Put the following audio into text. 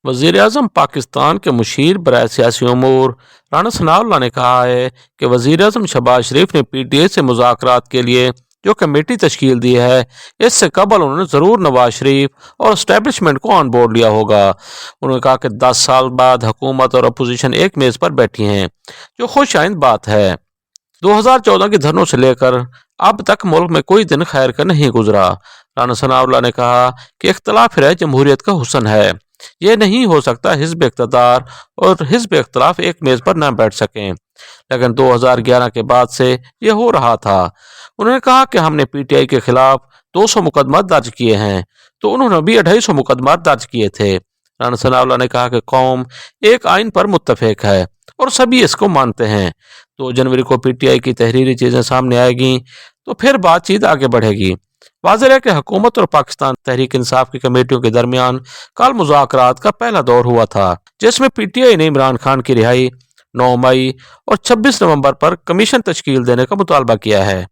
وزیر اعظم پاکستان کے مشیر برائے سیاسی امور رانا ثناء اللہ نے کہا ہے کہ وزیر اعظم شہباز شریف نے پی ٹی آئی سے مذاکرات کے لیے جو کمیٹی تشکیل دی ہے، اس سے قبل انہوں نے ضرور نواز شریف اور اسٹیبلشمنٹ کو آن بورڈ لیا ہوگا۔ انہوں نے کہا کہ 10 سال بعد حکومت اور اپوزیشن ایک میز پر بیٹھی ہیں، جو خوش آئند بات ہے۔ 2014 کے دھرنوں سے لے کر اب تک ملک میں کوئی دن خیر کا نہیں گزرا۔ رانا ثناء اللہ نے کہا کہ اختلاف رائے جمہوریت کا حسن ہے۔ یہ نہیں ہو سکتا حزب اقتدار اور حزب اختلاف ایک میز پر نہ بیٹھ سکیں، لیکن 2011 کے بعد سے یہ ہو رہا تھا۔ انہوں نے کہا کہ ہم نے پی ٹی آئی کے خلاف 200 مقدمات درج کیے ہیں، تو انہوں نے بھی 250 مقدمات درج کیے تھے۔ رانا ثناء اللہ نے کہا کہ قوم ایک آئین پر متفق ہے اور سبھی اس کو مانتے ہیں۔ 2 جنوری کو پی ٹی آئی کی تحریری چیزیں سامنے آئے گی تو پھر بات چیت آگے بڑھے گی۔ واضح ہے کہ حکومت اور پاکستان تحریک انصاف کی کمیٹیوں کے درمیان کل مذاکرات کا پہلا دور ہوا تھا، جس میں پی ٹی آئی نے عمران خان کی رہائی 9 مئی اور 26 نومبر پر کمیشن تشکیل دینے کا مطالبہ کیا ہے۔